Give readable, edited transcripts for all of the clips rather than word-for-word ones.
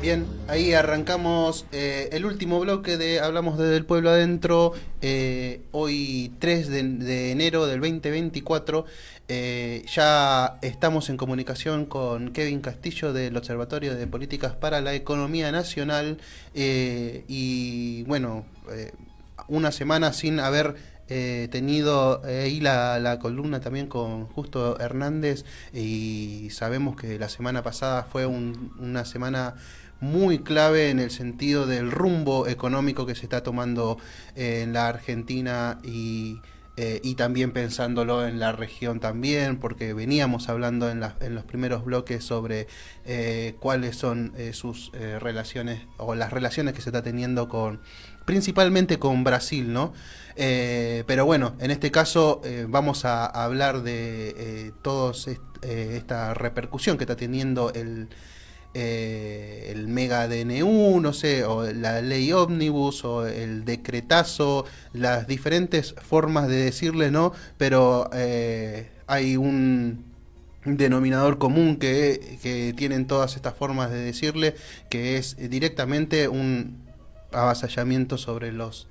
Bien, ahí arrancamos el último bloque de Hablamos desde el Pueblo Adentro, hoy 3 de enero del 2024. Ya estamos en comunicación con Kevin Castillo del Observatorio de Políticas para la Economía Nacional y bueno, una semana sin haber tenido ahí la columna también con Justo Hernández, y sabemos que la semana pasada fue una semana muy clave en el sentido del rumbo económico que se está tomando en la Argentina y también pensándolo en la región también, porque veníamos hablando en los primeros bloques sobre cuáles son sus relaciones o las relaciones que se está teniendo principalmente con Brasil, ¿no? Pero bueno, en este caso vamos a hablar de esta repercusión que está teniendo el mega DNU, no sé, o la ley ómnibus, o el decretazo, las diferentes formas de decirle, ¿no? Pero hay un denominador común que tienen todas estas formas de decirle, que es directamente un avasallamiento sobre los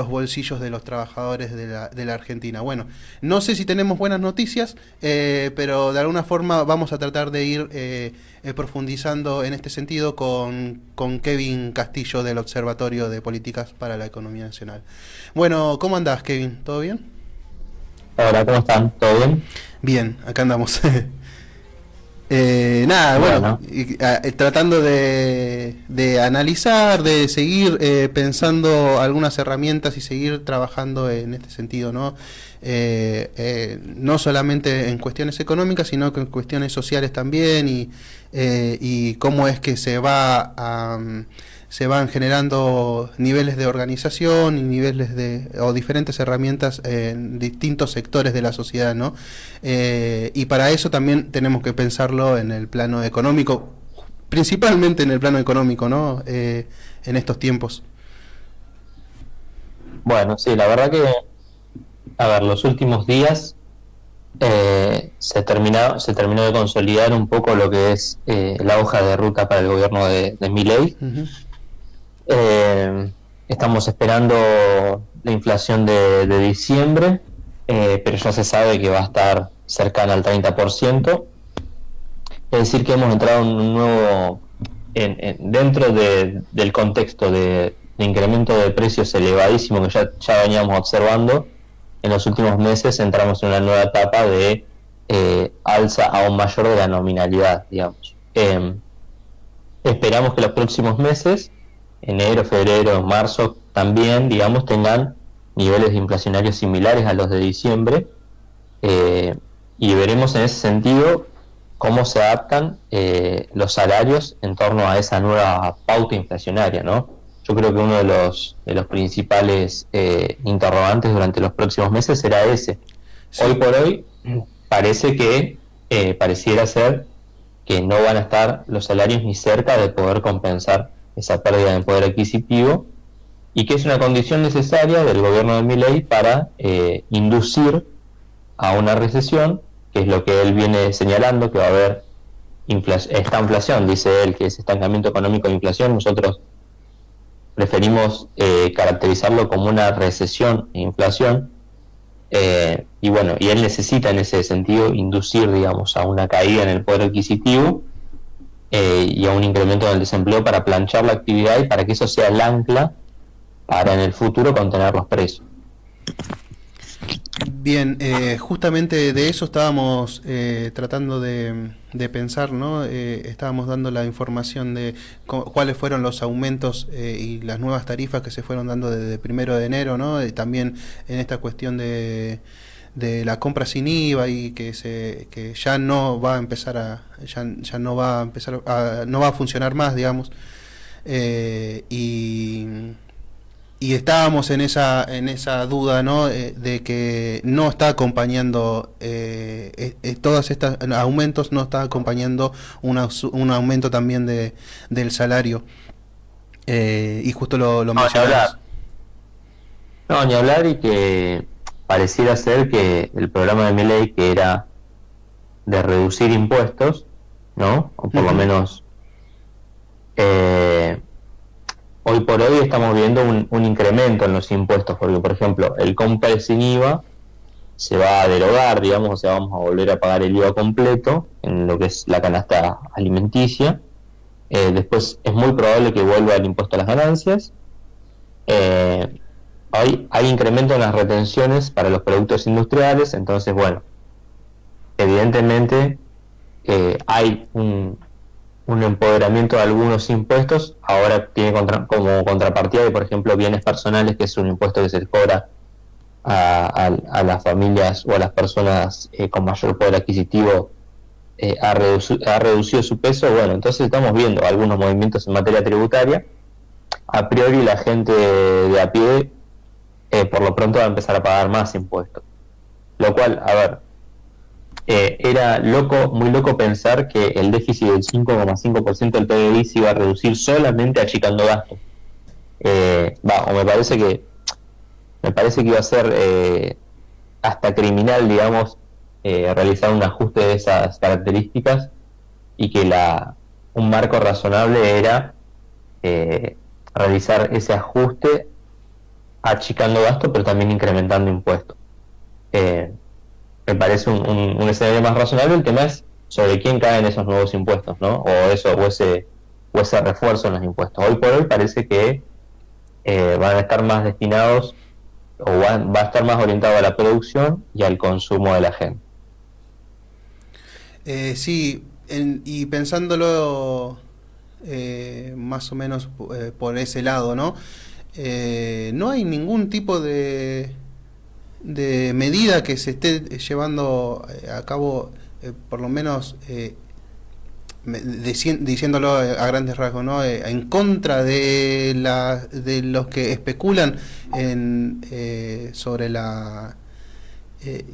bolsillos de los trabajadores de la Argentina. Bueno, no sé si tenemos buenas noticias, pero de alguna forma vamos a tratar de ir profundizando en este sentido con Kevin Castillo del Observatorio de Políticas para la Economía Nacional. Bueno, ¿cómo andás, Kevin? ¿Todo bien? Hola, ¿cómo están? ¿Todo bien? Bien, acá andamos. Nada, bueno, Bueno, tratando de analizar, de seguir pensando algunas herramientas y seguir trabajando en este sentido, ¿no? No solamente en cuestiones económicas, sino que en cuestiones sociales también, y cómo es que se van generando niveles de organización y o diferentes herramientas en distintos sectores de la sociedad, ¿no? Y para eso también tenemos que pensarlo en el plano económico, principalmente en el plano económico, ¿no? En estos tiempos. bueno, sí, la verdad que, a ver, los últimos días se terminó de consolidar un poco lo que es la hoja de ruta para el gobierno de Milei. Uh-huh. Eh, Estamos esperando la inflación de diciembre, pero ya se sabe que va a estar cercana al 30%. Es decir, que hemos entrado en un nuevo, dentro del contexto de incremento de precios elevadísimo que ya veníamos observando. En los últimos meses entramos en una nueva etapa de alza aún mayor de la nominalidad, digamos. Esperamos que los próximos meses, enero, febrero, marzo, también, digamos, tengan niveles inflacionarios similares a los de diciembre, eh, y veremos en ese sentido cómo se adaptan los salarios en torno a esa nueva pauta inflacionaria, ¿no? Yo creo que uno de los principales interrogantes durante los próximos meses será ese. Hoy Sí. por hoy parece que pareciera ser que no van a estar los salarios ni cerca de poder compensar esa pérdida de poder adquisitivo, y que es una condición necesaria del gobierno de Milei para inducir a una recesión, que es lo que él viene señalando, que va a haber esta inflación, dice él, que es estancamiento económico de inflación. Nosotros preferimos caracterizarlo como una recesión e inflación, y bueno, y él necesita en ese sentido inducir, digamos, a una caída en el poder adquisitivo y a un incremento del desempleo para planchar la actividad y para que eso sea el ancla para en el futuro contener los precios. Bien, justamente de eso estábamos tratando de pensar, ¿no? Estábamos dando la información de cuáles fueron los aumentos y las nuevas tarifas que se fueron dando desde el 1 de enero, ¿no? También en esta cuestión de la compra sin IVA, y que ya no va a empezar ya no va a empezar no va a funcionar más, digamos. Eh, y y estábamos en esa duda, ¿no? De que no está acompañando todos estos aumentos, no está acompañando un aumento también del salario. Y justo lo No, ni mencionabas. hablar. No, ni hablar, y que pareciera ser que el programa de Milei, que era de reducir impuestos, ¿no? O por lo Ujú. menos hoy por hoy estamos viendo un incremento en los impuestos, porque por ejemplo el compra sin IVA se va a derogar, digamos, o sea, vamos a volver a pagar el IVA completo en lo que es la canasta alimenticia. Después es muy probable que vuelva el impuesto a las ganancias. Hay incremento en las retenciones para los productos industriales, entonces, bueno, evidentemente hay un empoderamiento de algunos impuestos. Ahora tiene como contrapartida de, por ejemplo, bienes personales, que es un impuesto que se les cobra a las familias o a las personas con mayor poder adquisitivo, ha reducido su peso. Bueno, entonces estamos viendo algunos movimientos en materia tributaria. A priori la gente de a pie por lo pronto va a empezar a pagar más impuestos. Lo cual, a ver, era muy loco pensar que el déficit del 5,5% del PBI se iba a reducir solamente achicando gastos. O me parece que iba a ser hasta criminal, digamos, realizar un ajuste de esas características, y que un marco razonable era realizar ese ajuste achicando gastos, pero también incrementando impuestos. Me parece un escenario más razonable. El tema es sobre quién caen esos nuevos impuestos, ¿no? O ese refuerzo en los impuestos. Hoy por hoy parece que van a estar más destinados, o va a estar más orientado a la producción y al consumo de la gente. Sí, y pensándolo más o menos por ese lado, ¿no? No hay ningún tipo de medida que se esté llevando a cabo, por lo menos diciéndolo a grandes rasgos, ¿no? En contra de los que especulan sobre la eh,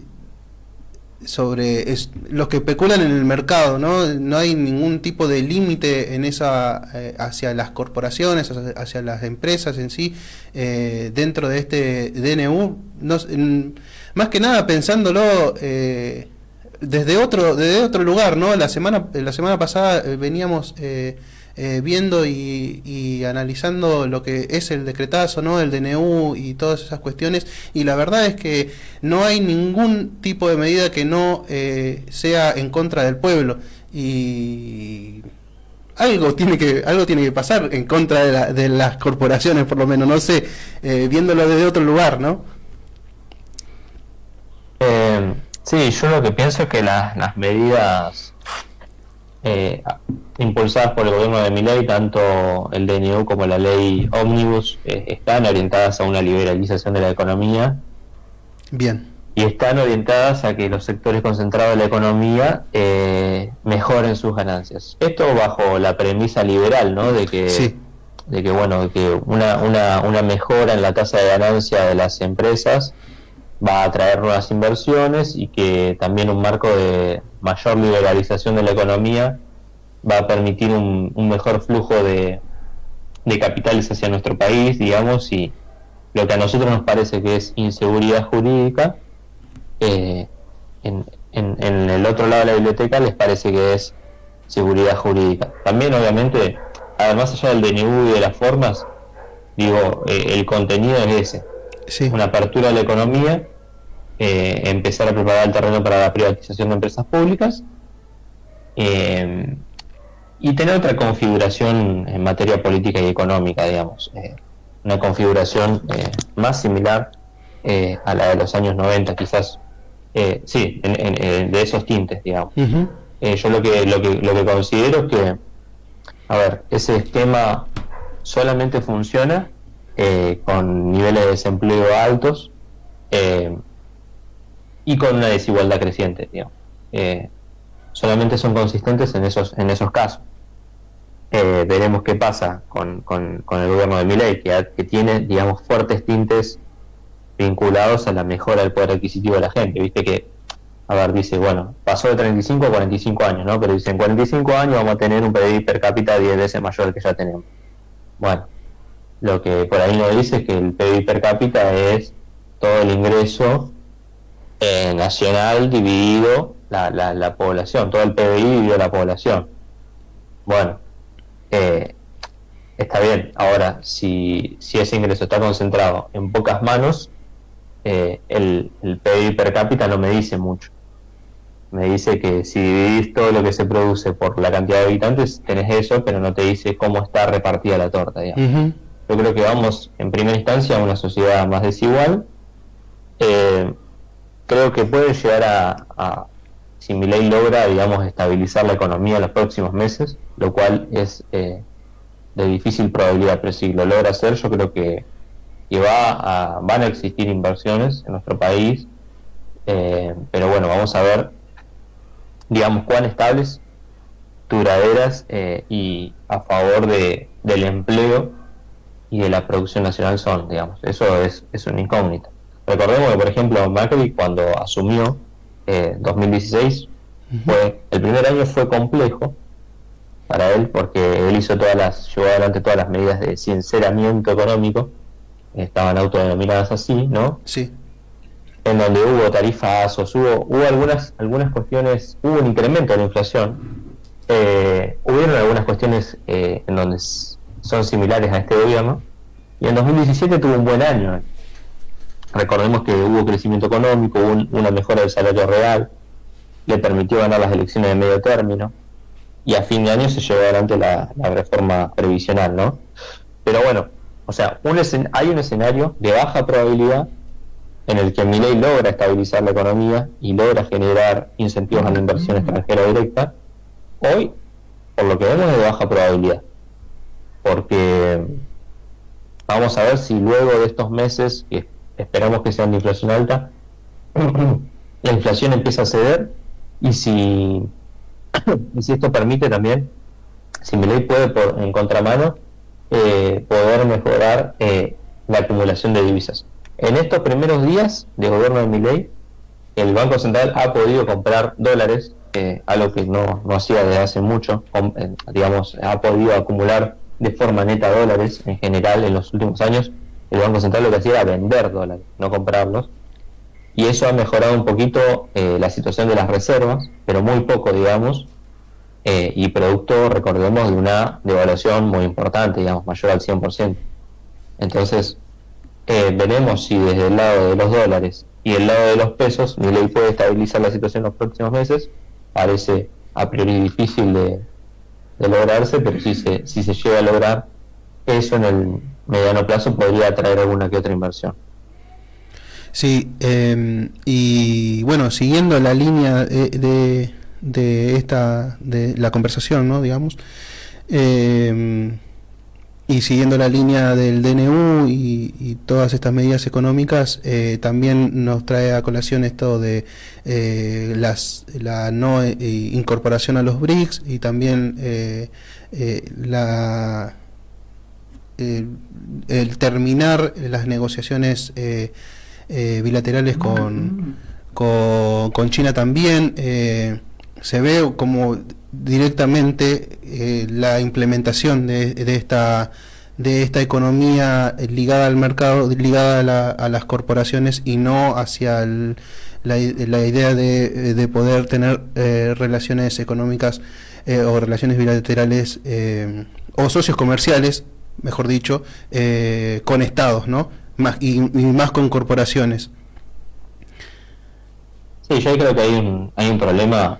los que especulan en el mercado, ¿no? No hay ningún tipo de límite en esa hacia las corporaciones, hacia las empresas en sí, dentro de este DNU. No, más que nada pensándolo desde otro lugar, ¿no? La semana pasada veníamos viendo y analizando lo que es el decretazo, ¿no? El DNU y todas esas cuestiones, y la verdad es que no hay ningún tipo de medida que no sea en contra del pueblo, y algo tiene que pasar en contra de las corporaciones, por lo menos, no sé, viéndolo desde otro lugar, ¿no? Sí, yo lo que pienso es que las medidas eh, impulsadas por el gobierno de Milei, tanto el DNU como la ley Ómnibus, están orientadas a una liberalización de la economía, Bien. y están orientadas a que los sectores concentrados de la economía mejoren sus ganancias. Esto bajo la premisa liberal, ¿no? Sí. De que una mejora en la tasa de ganancia de las empresas va a traer nuevas inversiones, y que también un marco de mayor liberalización de la economía va a permitir un mejor flujo de capitales hacia nuestro país, digamos. Y lo que a nosotros nos parece que es inseguridad jurídica, eh, en el otro lado de la biblioteca les parece que es seguridad jurídica. También, obviamente, además allá del DNU y de las formas, digo, el contenido es ese: Sí. una apertura de la economía, empezar a preparar el terreno para la privatización de empresas públicas, y tener otra configuración en materia política y económica, digamos, una configuración más similar a la de los años 90, quizás, sí, de esos tintes, digamos. Uh-huh. Yo lo que considero es que, a ver, ese esquema solamente funciona con niveles de desempleo altos, y con una desigualdad creciente, digamos. Solamente son consistentes en esos casos. Veremos qué pasa con el gobierno de Milei, que tiene, digamos, fuertes tintes vinculados a la mejora del poder adquisitivo de la gente. Viste que, a ver, dice, bueno, pasó de 35 a 45 años, ¿no? Pero dicen, 45 años vamos a tener un PBI per cápita 10 veces mayor que ya tenemos. Bueno, lo que por ahí no dice es que el PBI per cápita es todo el ingreso nacional dividido la población, todo el PBI dividido la población. Bueno, eh, está bien. Ahora, si ese ingreso está concentrado en pocas manos, el PIB per cápita no me dice mucho. Me dice que si dividís todo lo que se produce por la cantidad de habitantes, tenés eso, pero no te dice cómo está repartida la torta, digamos. Ujú. Yo creo que vamos, en primera instancia, a una sociedad más desigual. Eh, Creo que puede llegar si Milei logra, digamos, estabilizar la economía en los próximos meses, lo cual es de difícil probabilidad, pero si lo logra hacer, yo creo que van a existir inversiones en nuestro país, pero bueno, vamos a ver, digamos, cuán estables, duraderas y a favor del empleo y de la producción nacional son, digamos. Eso es una incógnita. Recordemos que, por ejemplo, Macri, cuando asumió 2016, Ujú. el primer año fue complejo para él porque él llevó adelante todas las medidas de sinceramiento económico, estaban autodenominadas así, ¿no? Sí. En donde hubo tarifazos, hubo algunas cuestiones, hubo un incremento de la inflación, hubieron algunas cuestiones en donde son similares a este gobierno, y en 2017 tuvo un buen año. Recordemos que hubo crecimiento económico, hubo una mejora del salario real, le permitió ganar las elecciones de medio término, y a fin de año se llevó adelante la reforma previsional, ¿no? Pero bueno, o sea, hay un escenario de baja probabilidad en el que Milei logra estabilizar la economía y logra generar incentivos a la inversión extranjera directa. Hoy, por lo que vemos, es de baja probabilidad, porque vamos a ver si luego de estos meses, que esperamos que sean de inflación alta, la inflación empieza a ceder y y si esto permite también, si Milei puede en contramano poder mejorar la acumulación de divisas. En estos primeros días de gobierno de Milei, el Banco Central ha podido comprar dólares, algo que no hacía desde hace mucho, digamos, ha podido acumular de forma neta dólares en general en los últimos años. El Banco Central lo que hacía era vender dólares, no comprarlos, y eso ha mejorado un poquito la situación de las reservas, pero muy poco, digamos, y producto, recordemos, de una devaluación muy importante, digamos, mayor al 100%. Entonces, veremos si desde el lado de los dólares y el lado de los pesos Milei puede estabilizar la situación en los próximos meses. Parece a priori difícil de lograrse, pero si se llega a lograr, eso en el mediano plazo podría atraer alguna que otra inversión. Sí, y bueno, siguiendo la línea de la conversación, ¿no? Digamos, y siguiendo la línea del DNU y todas estas medidas económicas, también nos trae a colación esto de la no incorporación a los BRICS y también el terminar las negociaciones bilaterales con China también. Se ve como directamente la implementación de esta economía ligada al mercado, ligada a las corporaciones y no hacia la idea de poder tener relaciones económicas o relaciones bilaterales o socios comerciales, mejor dicho, con estados, ¿no? Y más con corporaciones. Sí, yo creo que hay un problema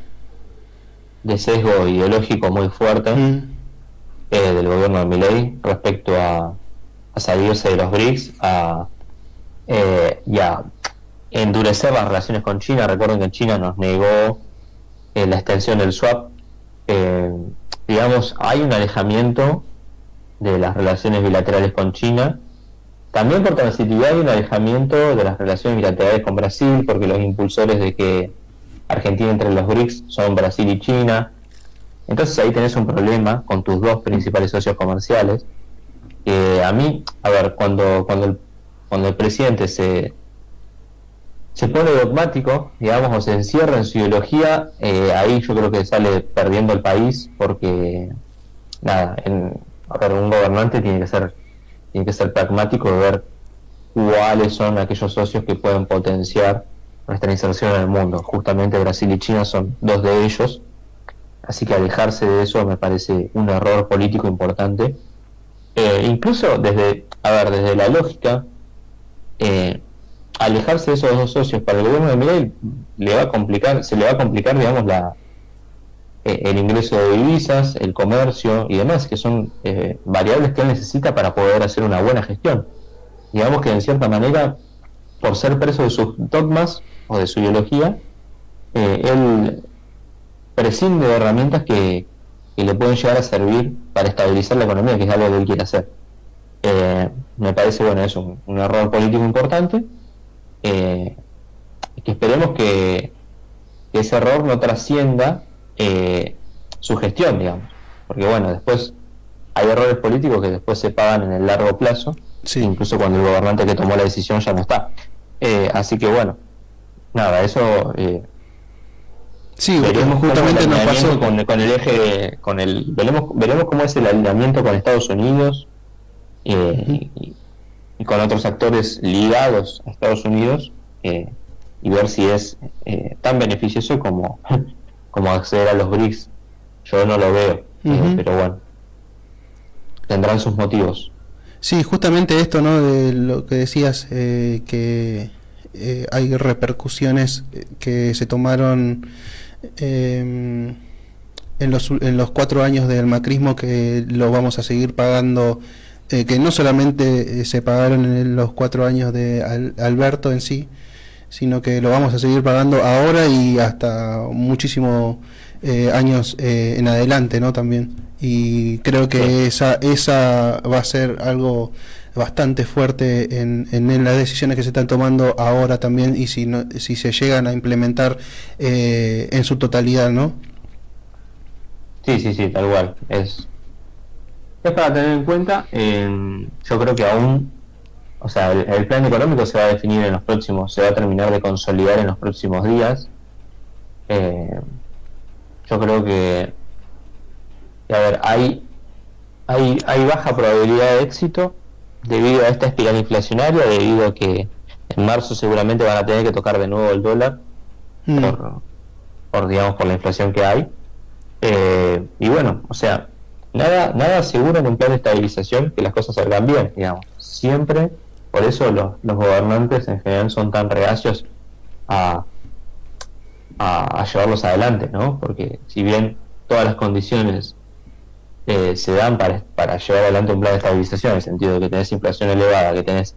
de sesgo ideológico muy fuerte del gobierno de Milei respecto a salirse de los BRICS y a endurecer las relaciones con China. Recuerden que China nos negó la extensión del swap. Digamos, hay un alejamiento de las relaciones bilaterales con China. También por transitividad hay un alejamiento de las relaciones bilaterales con Brasil, porque los impulsores de que Argentina entre los BRICS son Brasil y China. Entonces ahí tenés un problema con tus dos principales socios comerciales. A mí, a ver, cuando el presidente se pone dogmático, digamos, o se encierra en su ideología, ahí yo creo que sale perdiendo el país, porque nada, a ver, un gobernante tiene que ser pragmático de ver cuáles son aquellos socios que pueden potenciar nuestra inserción en el mundo. Justamente Brasil y China son dos de ellos. Así que alejarse de eso me parece un error político importante. Incluso desde la lógica, alejarse de esos dos socios para el gobierno de Milei se le va a complicar, digamos, el ingreso de divisas, el comercio y demás, que son variables que él necesita para poder hacer una buena gestión. Digamos que en cierta manera, por ser preso de sus dogmas o de su ideología, él prescinde de herramientas que le pueden llegar a servir para estabilizar la economía, que es algo que él quiere hacer. Me parece, bueno, es un error político importante, que esperemos que ese error no trascienda su gestión, digamos, porque bueno, después hay errores políticos que después se pagan en el largo plazo, Sí. incluso cuando el gobernante que tomó la decisión ya no está. Así que bueno, nada, eso Sí, veremos justamente cómo nos el pasó. alineamiento con el eje, veremos cómo es el alineamiento con Estados Unidos, y con otros actores ligados a Estados Unidos, y ver si es tan beneficioso como acceder a los BRICS. Yo no lo veo, pero bueno, tendrán sus motivos. Sí, justamente esto, ¿no? De lo que decías, que hay repercusiones que se tomaron en los 4 años del macrismo, que lo vamos a seguir pagando, que no solamente se pagaron en los 4 años de Alberto en sí, sino que lo vamos a seguir pagando ahora y hasta muchísimos años en adelante, ¿no? También. Y creo que esa va a ser algo bastante fuerte en las decisiones que se están tomando ahora también, y si se llegan a implementar en su totalidad, ¿no? Sí, tal cual. Es para tener en cuenta. Yo creo que aún, o sea, el plan económico se va a definir se va a terminar de consolidar en los próximos días. Yo creo que, a ver, hay baja probabilidad de éxito debido a esta espiral inflacionaria, debido a que en marzo seguramente van a tener que tocar de nuevo el dólar por la inflación que hay. Y bueno, o sea, nada asegura en un plan de estabilización que las cosas salgan bien, digamos. Siempre, por eso los gobernantes en general son tan reacios a llevarlos adelante, ¿no? Porque si bien todas las condiciones se dan para llevar adelante un plan de estabilización, en el sentido de que tenés inflación elevada, que tenés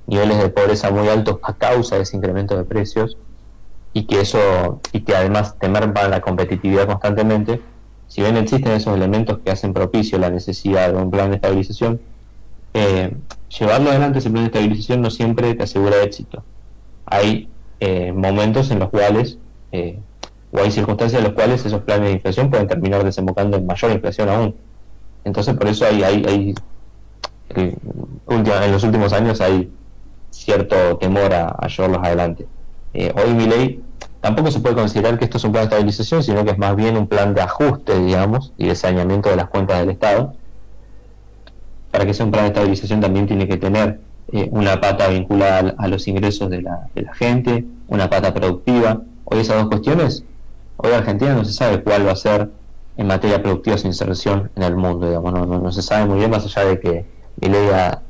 niveles de pobreza muy altos a causa de ese incremento de precios, y que además te merman la competitividad constantemente, si bien existen esos elementos que hacen propicio la necesidad de un plan de estabilización, llevarlo adelante ese plan de estabilización no siempre te asegura éxito. Hay momentos en los cuales, o hay circunstancias en las cuales esos planes de inflación pueden terminar desembocando en mayor inflación aún. Entonces por eso en los últimos años hay cierto temor a llevarlos adelante. Hoy Milei tampoco se puede considerar que esto es un plan de estabilización, sino que es más bien un plan de ajuste, digamos, y de saneamiento de las cuentas del Estado. Para que sea un plan de estabilización también tiene que tener una pata vinculada a los ingresos de la gente, una pata productiva. Hoy esas dos cuestiones, hoy Argentina no se sabe cuál va a ser en materia productiva su inserción en el mundo, digamos, no se sabe muy bien, más allá de que Milei ha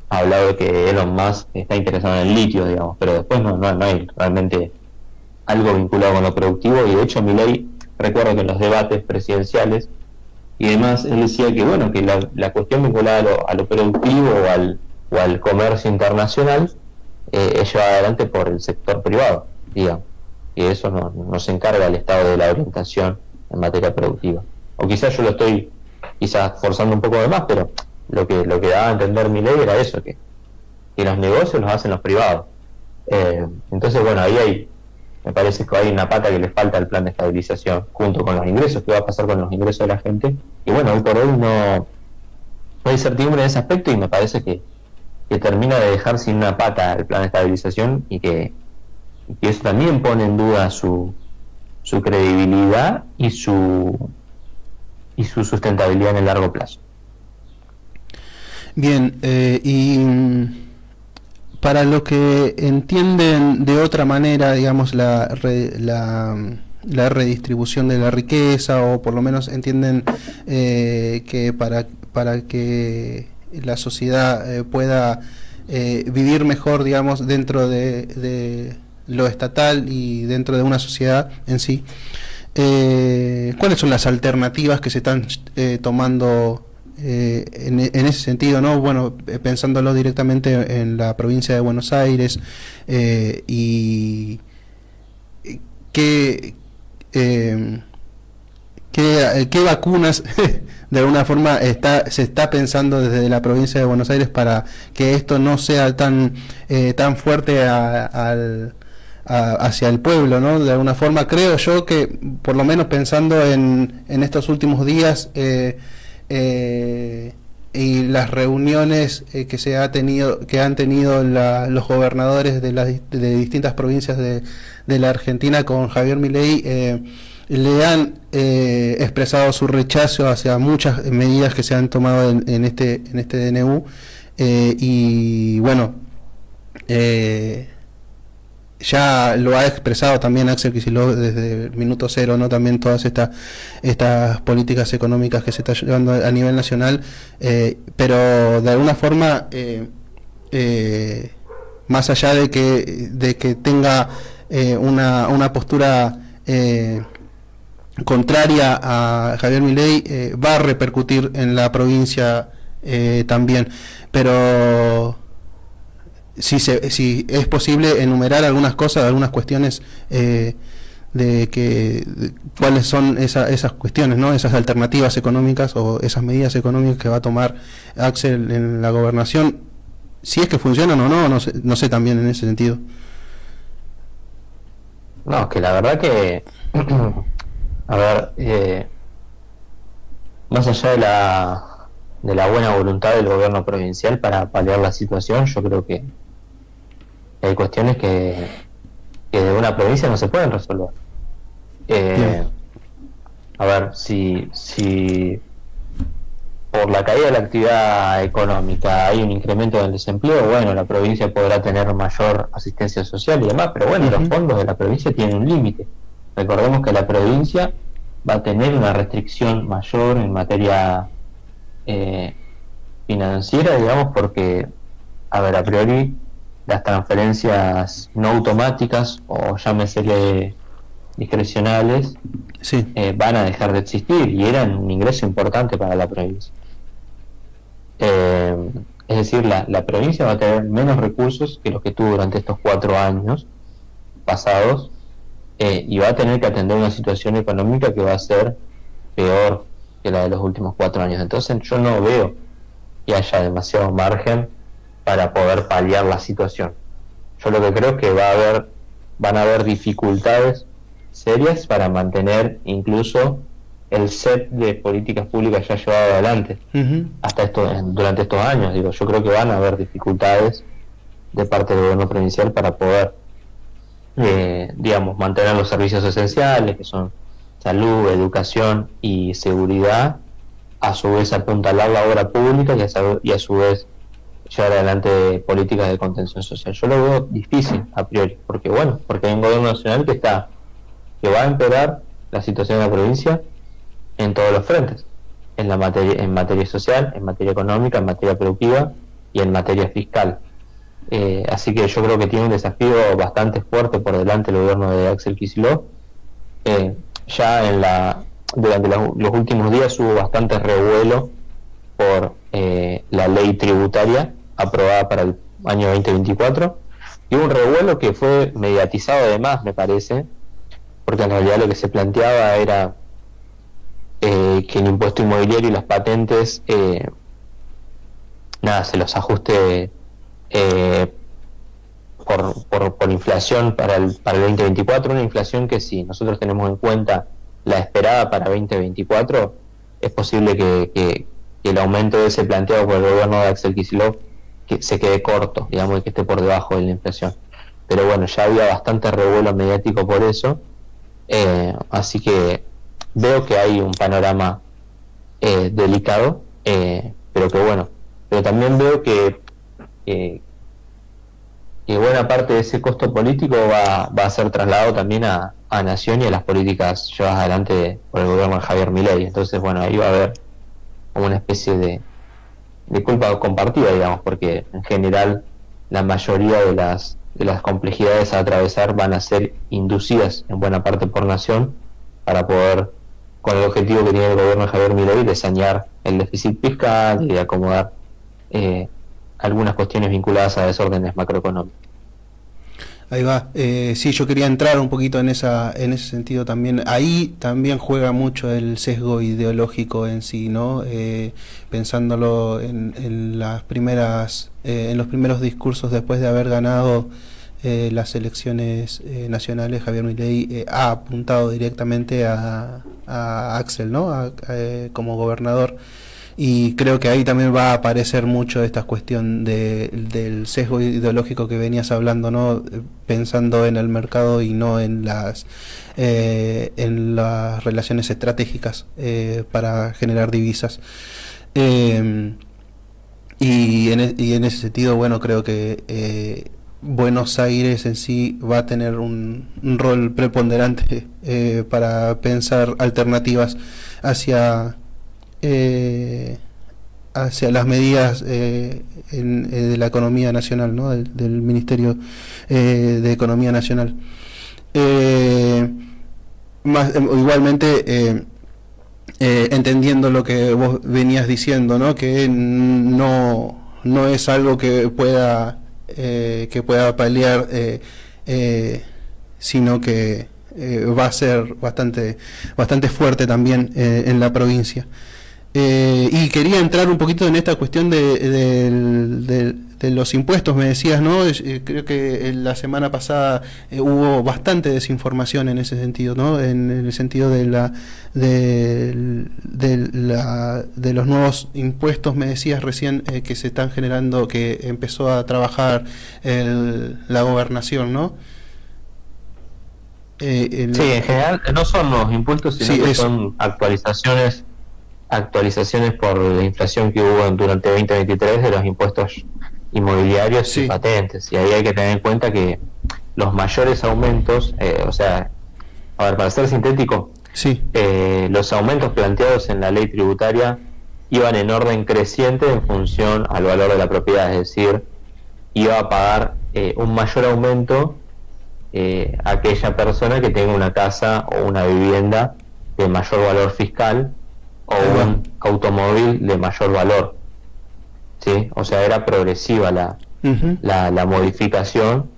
hablado de que Elon Musk está interesado en el litio, digamos, pero después no hay realmente algo vinculado con lo productivo. Y de hecho Milei, recuerdo que en los debates presidenciales y demás, él decía que bueno, que la cuestión vinculada a lo productivo o al comercio internacional es llevada adelante por el sector privado, digamos, y eso no se encarga el Estado de la orientación en materia productiva. O quizás yo lo estoy forzando un poco de más, pero lo que daba a entender Milei era eso, que los negocios los hacen los privados. Entonces bueno, me parece que hay una pata que le falta al plan de estabilización, junto con los ingresos. ¿Qué va a pasar con los ingresos de la gente? Y bueno, hoy por hoy no hay certidumbre en ese aspecto, y me parece que termina de dejar sin una pata el plan de estabilización, y que eso también pone en duda su credibilidad y su sustentabilidad en el largo plazo. Bien, y para los que entienden de otra manera, digamos, la redistribución de la riqueza, o por lo menos entienden que para que la sociedad pueda vivir mejor, digamos, dentro de lo estatal y dentro de una sociedad en sí. ¿Cuáles son las alternativas que se están tomando en ese sentido, ¿no? Bueno, pensándolo directamente en la provincia de Buenos Aires, y qué, qué vacunas de alguna forma se está pensando desde la provincia de Buenos Aires para que esto no sea tan fuerte hacia el pueblo, ¿no? De alguna forma creo yo que, por lo menos pensando en estos últimos días, y las reuniones que han tenido los gobernadores de distintas provincias de la Argentina con Javier Milei, le han expresado su rechazo hacia muchas medidas que se han tomado en este DNU, y bueno, ya lo ha expresado también Axel Kicillof desde el minuto cero, ¿no? También todas estas políticas económicas que se está llevando a nivel nacional, pero de alguna forma, más allá de que tenga una postura contraria a Javier Milei, va a repercutir en la provincia también, pero si es posible enumerar algunas cosas, algunas cuestiones, cuáles son esas cuestiones, ¿no? Esas alternativas económicas o esas medidas económicas que va a tomar Axel en la gobernación, si es que funcionan o no, no sé también en ese sentido. No, que la verdad que a ver, más allá de la buena voluntad del gobierno provincial para paliar la situación, yo creo que hay cuestiones que de una provincia no se pueden resolver. A ver, si por la caída de la actividad económica hay un incremento del desempleo, bueno, la provincia podrá tener mayor asistencia social y demás, pero bueno, los fondos de la provincia tienen un límite. Recordemos que la provincia va a tener una restricción mayor en materia financiera, digamos, porque, a ver, a priori las transferencias no automáticas, o llámese discrecionales, sí, van a dejar de existir y eran un ingreso importante para la provincia. Es decir, la provincia va a tener menos recursos que los que tuvo durante estos 4 años pasados, y va a tener que atender una situación económica que va a ser peor que la de los últimos 4 años. Entonces yo no veo que haya demasiado margen para poder paliar la situación. Yo lo que creo es que van a haber dificultades serias para mantener incluso el set de políticas públicas ya llevado adelante durante estos años. Digo, yo creo que van a haber dificultades de parte del gobierno provincial para poder digamos, mantener los servicios esenciales, que son salud, educación y seguridad, a su vez apuntalar la obra pública y a su vez llevar adelante políticas de contención social. Yo lo veo difícil a priori, porque hay un gobierno nacional que va a empeorar la situación de la provincia en todos los frentes, en materia social, en materia económica, en materia productiva y en materia fiscal. Así que yo creo que tiene un desafío bastante fuerte por delante el gobierno de Axel Kicillof. Ya durante los últimos días hubo bastante revuelo por la ley tributaria aprobada para el año 2024, y hubo un revuelo que fue mediatizado además, me parece, porque en realidad lo que se planteaba era que el impuesto inmobiliario y las patentes se los ajuste por inflación para el 2024, una inflación que, si nosotros tenemos en cuenta la esperada para 2024, es posible que el aumento de ese planteado por el gobierno de Axel Kicillof que se quede corto, digamos, y que esté por debajo de la inflación. Pero bueno, ya había bastante revuelo mediático por eso, así que veo que hay un panorama delicado, pero también veo que que buena parte de ese costo político va a ser trasladado también a Nación y a las políticas llevadas adelante por el gobierno de Javier Milei. Entonces, bueno, ahí va a haber como una especie de culpa compartida, digamos, porque en general la mayoría de las complejidades a atravesar van a ser inducidas en buena parte por Nación para poder, con el objetivo que tiene el gobierno de Javier Milei, de sanear el déficit fiscal y de acomodar algunas cuestiones vinculadas a desórdenes macroeconómicos. Ahí va. Sí, yo quería entrar un poquito en ese sentido también. Ahí también juega mucho el sesgo ideológico en sí, ¿no? Pensándolo en las primeras, en los primeros discursos después de haber ganado las elecciones nacionales, Javier Milei ha apuntado directamente a Axel, ¿no? Como gobernador. Y creo que ahí también va a aparecer mucho esta cuestión del sesgo ideológico que venías hablando, ¿no? Pensando en el mercado y no en las relaciones estratégicas para generar divisas. Y en ese sentido, bueno, creo que Buenos Aires en sí va a tener un rol preponderante para pensar alternativas hacia hacia las medidas de la economía nacional, ¿no? del Ministerio de Economía Nacional. Igualmente, entendiendo lo que vos venías diciendo, ¿no? Que no es algo que pueda paliar, sino que va a ser bastante fuerte también en la provincia. Y quería entrar un poquito en esta cuestión de los impuestos, me decías, ¿no? Creo que la semana pasada hubo bastante desinformación en ese sentido, ¿no? En el sentido de los nuevos impuestos, me decías recién que se están generando, que empezó a trabajar la gobernación, ¿no? Sí, en general no son los impuestos, sino que son actualizaciones por la inflación que hubo durante 2023 de los impuestos inmobiliarios y patentes. Y ahí hay que tener en cuenta que los mayores aumentos, para ser sintético, los aumentos planteados en la ley tributaria iban en orden creciente en función al valor de la propiedad, es decir, iba a pagar un mayor aumento aquella persona que tenga una casa o una vivienda de mayor valor fiscal o un automóvil de mayor valor, ¿sí? O sea, era progresiva la modificación,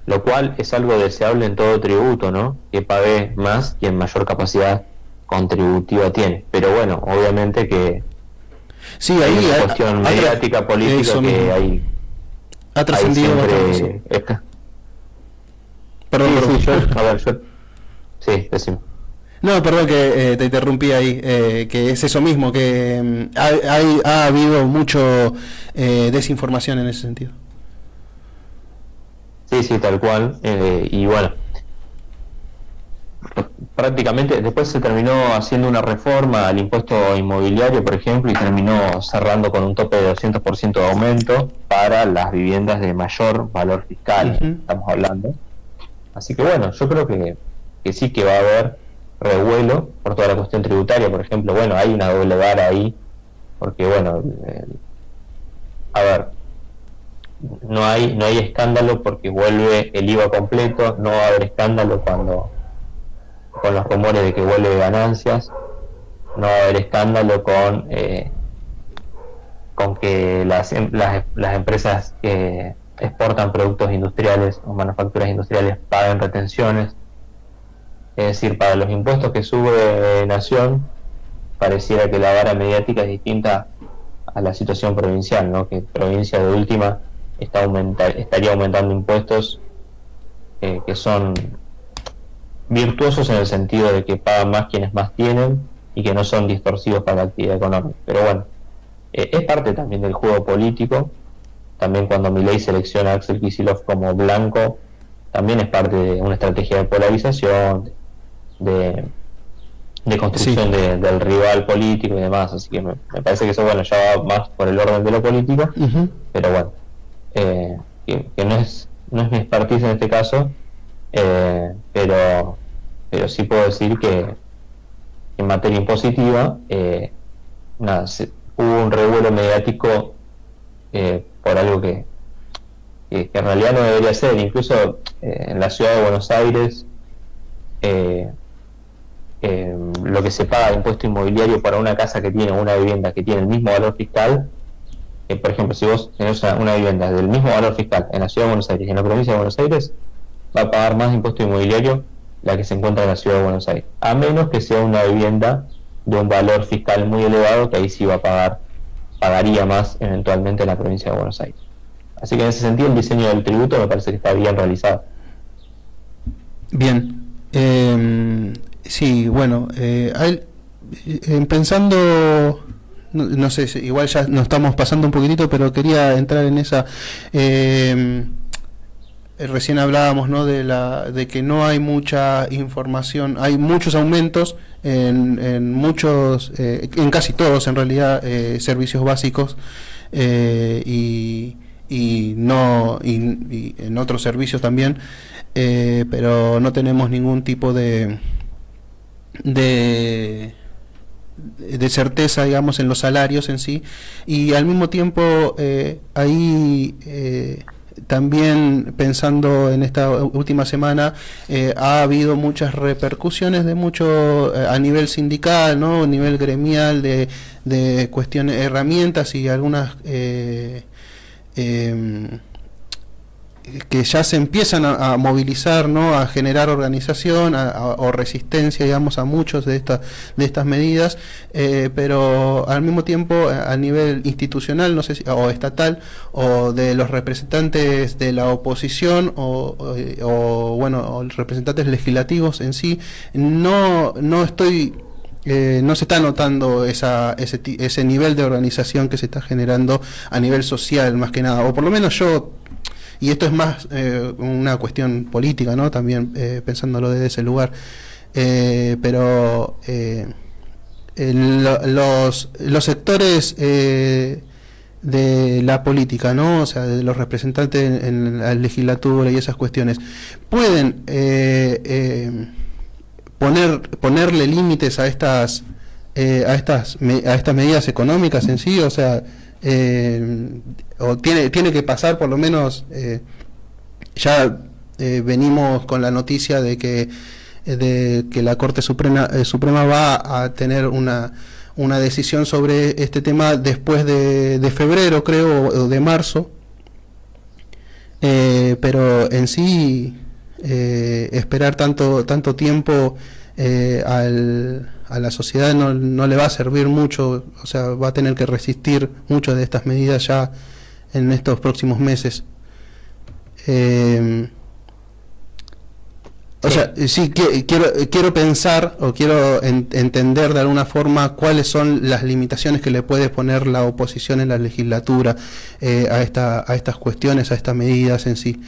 lo cual es algo deseable en todo tributo, ¿no? Que pague más quien mayor capacidad contributiva tiene. Pero bueno, obviamente que hay una cuestión mediática, política, que hay ha trascendido bastante. Decime. No, perdón que te interrumpí ahí, que es eso mismo, que ha habido mucho desinformación en ese sentido. Sí, tal cual, y bueno, prácticamente después se terminó haciendo una reforma al impuesto inmobiliario, por ejemplo, y terminó cerrando con un tope de 200% de aumento para las viviendas de mayor valor fiscal, estamos hablando. Así que bueno, yo creo que sí que va a haber revuelo por toda la cuestión tributaria. Por ejemplo, bueno, hay una doble vara ahí, porque bueno, no hay escándalo porque vuelve el IVA completo, no va a haber escándalo con los rumores de que vuelve ganancias, no va a haber escándalo con que las empresas que exportan productos industriales o manufacturas industriales paguen retenciones. Es decir, para los impuestos que sube Nación, pareciera que la vara mediática es distinta a la situación provincial, ¿no? Que provincia de última estaría aumentando impuestos que son virtuosos en el sentido de que pagan más quienes más tienen y que no son distorsivos para la actividad económica. Pero bueno, es parte también del juego político. También cuando Milei selecciona a Axel Kicillof como blanco, también es parte de una estrategia de polarización, de construcción del rival político y demás. Así que me parece que eso, bueno, ya va más por el orden de lo político, pero bueno, que no es no es mi expertise en este caso, pero sí puedo decir que en materia impositiva, nada, hubo un revuelo mediático por algo que en realidad no debería ser. Incluso en la ciudad de Buenos Aires, lo que se paga de impuesto inmobiliario para una casa que tiene, una vivienda que tiene el mismo valor fiscal, por ejemplo, si vos tenés una vivienda del mismo valor fiscal en la ciudad de Buenos Aires y en la provincia de Buenos Aires, va a pagar más impuesto inmobiliario la que se encuentra en la ciudad de Buenos Aires, a menos que sea una vivienda de un valor fiscal muy elevado, que ahí sí pagaría más eventualmente en la provincia de Buenos Aires. Así que en ese sentido el diseño del tributo me parece que está bien realizado. Bien. Sí, bueno, pensando, no sé, igual ya nos estamos pasando un poquitito, pero quería entrar en esa. Recién hablábamos, ¿no?, de que no hay mucha información, hay muchos aumentos en muchos, en casi todos en realidad, servicios básicos, y en otros servicios también, pero no tenemos ningún tipo de certeza, digamos, en los salarios en sí, y al mismo tiempo también pensando en esta última semana, ha habido muchas repercusiones de mucho a nivel sindical, ¿no?, a nivel gremial, de cuestiones, herramientas y algunas que ya se empiezan a movilizar, ¿no?, a generar organización o resistencia, digamos, a muchos de estas medidas, pero al mismo tiempo a nivel institucional, no sé si, o estatal, o de los representantes de la oposición, o bueno, representantes legislativos en sí, no se está notando ese nivel de organización que se está generando a nivel social, más que nada, o por lo menos yo. Y esto es más una cuestión política, ¿no?, también, pensándolo desde ese lugar. Pero los sectores de la política, ¿no?, o sea, de los representantes en la legislatura y esas cuestiones, pueden ponerle límites a estas medidas económicas en sí, o sea, o tiene que pasar, por lo menos, ya venimos con la noticia de que la Corte Suprema va a tener una decisión sobre este tema después de febrero, creo, o de marzo, pero en sí esperar tanto tiempo a la sociedad no le va a servir mucho, o sea, va a tener que resistir muchas de estas medidas ya en estos próximos meses. O sea, sí, quiero pensar, o quiero entender de alguna forma cuáles son las limitaciones que le puede poner la oposición en la legislatura a estas cuestiones, a estas medidas en sí.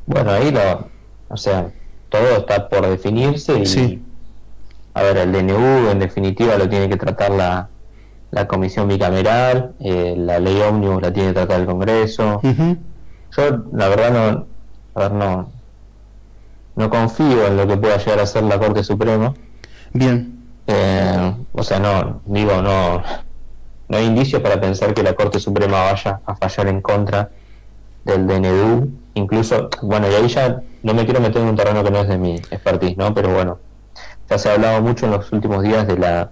Bueno, ahí o sea, todo está por definirse y, sí. A ver, el DNU en definitiva lo tiene que tratar la comisión bicameral, la ley ómnibus la tiene que tratar el Congreso. Uh-huh. Yo, la verdad, no confío en lo que pueda llegar a ser la Corte Suprema. Bien. O sea, no hay indicios para pensar que la Corte Suprema vaya a fallar en contra del DNU. Incluso, bueno, y ahí ya no me quiero meter en un terreno que no es de mi expertise, ¿no? Pero bueno, ya se ha hablado mucho en los últimos días de la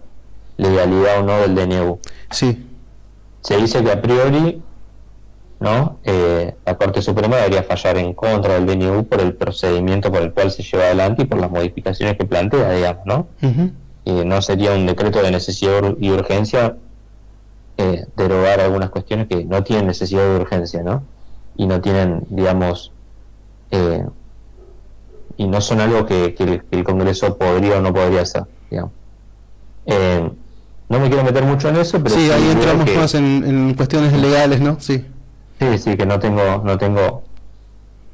legalidad o no del DNU. Sí. Se dice que a priori, ¿no? La Corte Suprema debería fallar en contra del DNU por el procedimiento por el cual se lleva adelante y por las modificaciones que plantea, digamos, ¿no? Uh-huh. No sería un decreto de necesidad y urgencia derogar algunas cuestiones que no tienen necesidad de urgencia, ¿no? Y no tienen, digamos, y no son algo que el Congreso podría o no podría hacer, digamos. No me quiero meter mucho en eso, pero sí, ahí entramos más en cuestiones legales, ¿no? Sí, que no tengo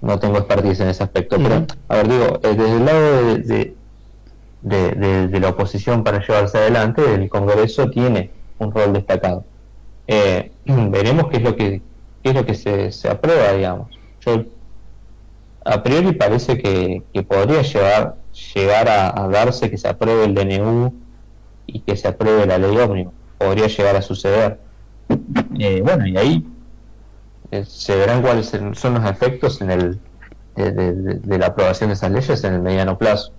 expertise en ese aspecto. Uh-huh. Pero, a ver, digo, desde el lado de la oposición para llevarse adelante, el Congreso tiene un rol destacado. Veremos qué es lo que qué es lo que se aprueba, digamos. Yo a priori parece que podría llegar a darse que se apruebe el DNU y que se apruebe la ley ómnibus. Podría llegar a suceder. Bueno, y ahí se verán cuáles son los efectos de la aprobación de esas leyes en el mediano plazo.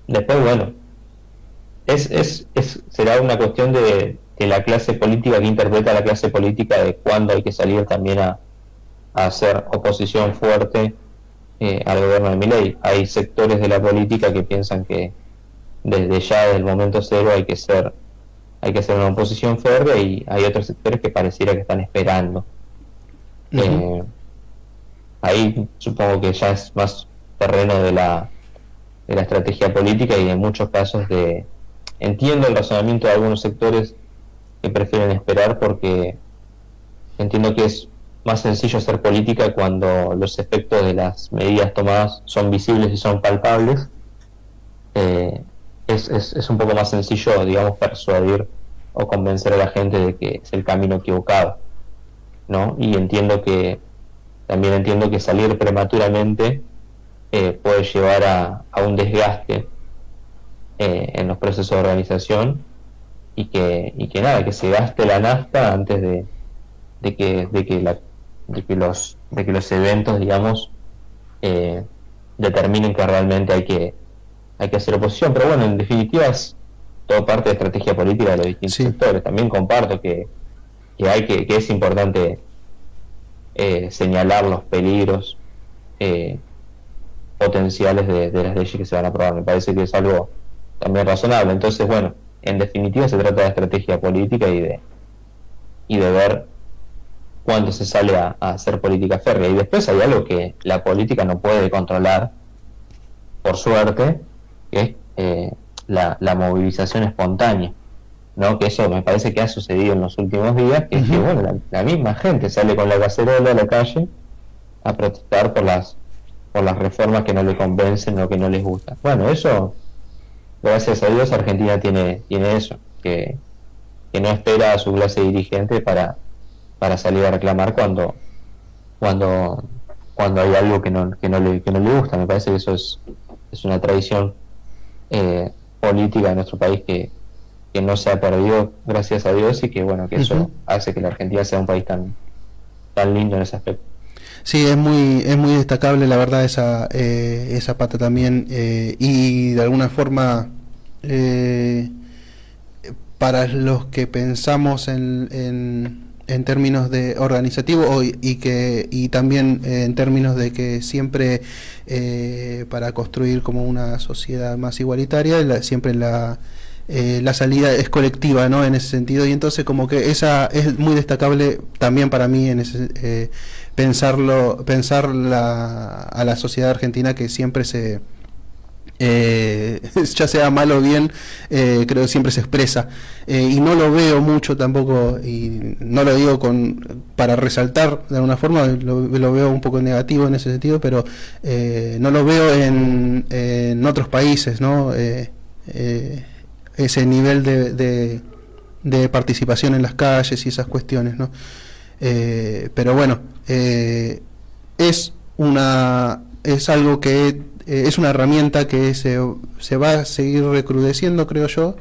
Después, bueno, será una cuestión de la clase política, que interpreta la clase política, de cuándo hay que salir también a hacer oposición fuerte al gobierno de Milei. Hay sectores de la política que piensan que desde ya, desde el momento cero, hay que hacer una oposición férrea, y hay otros sectores que pareciera que están esperando. Ahí supongo que ya es más terreno de la estrategia política, y en muchos casos entiendo el razonamiento de algunos sectores que prefieren esperar, porque entiendo que es más sencillo hacer política cuando los efectos de las medidas tomadas son visibles y son palpables. Es un poco más sencillo, digamos, persuadir o convencer a la gente de que es el camino equivocado, ¿no? Y también entiendo que salir prematuramente puede llevar a un desgaste en los procesos de organización, y que se gaste la nafta antes de que los eventos, digamos, determinen que realmente hay que hacer oposición. Pero bueno, en definitiva es todo parte de estrategia política de los distintos sectores. También comparto que es importante señalar los peligros potenciales de las leyes que se van a aprobar. Me parece que es algo también razonable. Entonces, bueno, en definitiva se trata de estrategia política y de ver cuándo se sale a hacer política férrea. Y después hay algo que la política no puede controlar, por suerte, que es la movilización espontánea, ¿no? Que eso me parece que ha sucedido en los últimos días, que bueno, la misma gente sale con la cacerola a la calle a protestar por las reformas que no le convencen o que no les gustan. Bueno, eso, gracias a Dios, Argentina tiene eso, que no espera a su clase dirigente para salir a reclamar cuando hay algo que no le gusta. Me parece que eso es una tradición política de nuestro país que no se ha perdido, gracias a Dios, y que bueno, que eso hace que la Argentina sea un país tan lindo en ese aspecto. Sí, es muy destacable, la verdad, esa pata también, y de alguna forma, para los que pensamos en términos de organizativo, y también en términos de que siempre, para construir como una sociedad más igualitaria, siempre la salida es colectiva, ¿no? En ese sentido, y entonces como que esa es muy destacable también para mí, en ese pensar a la sociedad argentina, que siempre ya sea mal o bien, creo que siempre se expresa, y no lo veo mucho tampoco, y no lo digo para resaltar de alguna forma, lo veo un poco negativo en ese sentido, pero no lo veo en otros países, ¿no? Ese nivel de participación en las calles y esas cuestiones, ¿no? Pero bueno, es algo que es una herramienta que se va a seguir recrudeciendo, creo yo,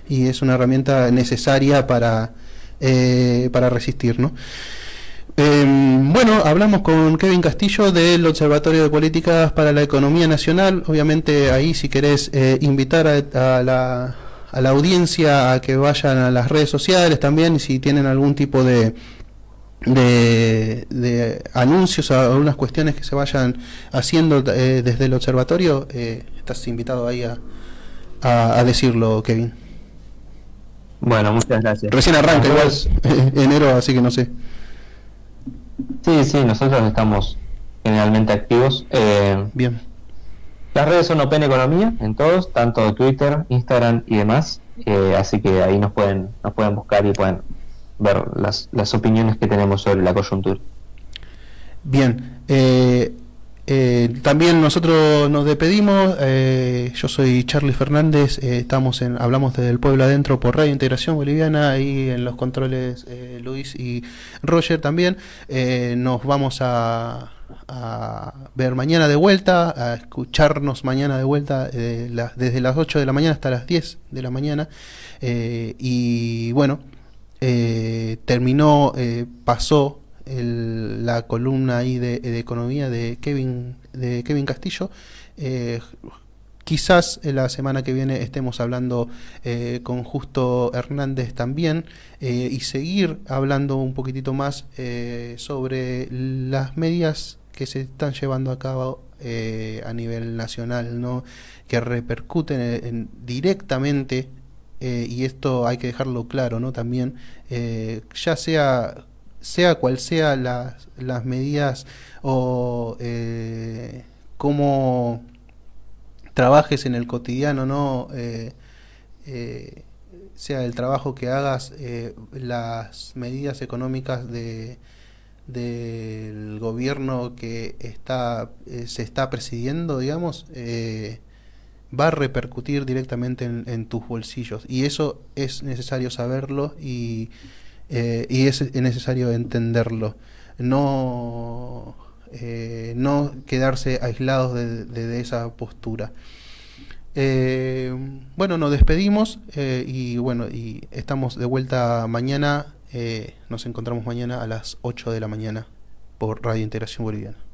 y es una herramienta necesaria para resistir, ¿no? Bueno, hablamos con Kevin Castillo del Observatorio de Políticas para la Economía Nacional. Obviamente ahí, si querés invitar a la audiencia a que vayan a las redes sociales también, y si tienen algún tipo de anuncios, a algunas cuestiones que se vayan haciendo desde el observatorio, estás invitado ahí a decirlo, Kevin. Bueno, muchas gracias. Recién arranca, igual enero, así que no sé. Sí, nosotros estamos generalmente activos. Bien. Las redes son Open Economía en todos, tanto Twitter, Instagram y demás, así que ahí nos pueden buscar y pueden ver las opiniones que tenemos sobre la coyuntura. Bien, También nosotros nos despedimos. Yo soy Charlie Fernández. Hablamos desde el pueblo adentro por Radio Integración Boliviana. Ahí en los controles Luis y Roger también. Nos vamos a ver mañana de vuelta, a escucharnos mañana de vuelta desde las 8 de la mañana hasta las 10 de la mañana. Y bueno, pasó la columna ahí de economía de Kevin Castillo. Quizás la semana que viene estemos hablando con Justo Hernández también, y seguir hablando un poquitito más sobre las medidas que se están llevando a cabo a nivel nacional, ¿no? Que repercuten directamente, y esto hay que dejarlo claro, ¿no? También, ya sea cual sea las medidas o cómo trabajes en el cotidiano, ¿no? Sea el trabajo que hagas, las medidas económicas del gobierno que se está presidiendo, digamos, va a repercutir directamente en tus bolsillos, y eso es necesario saberlo, y es necesario entenderlo, no quedarse aislados de esa postura. Bueno, nos despedimos, y estamos de vuelta mañana. Nos encontramos mañana a las 8 de la mañana por Radio Integración Boliviana.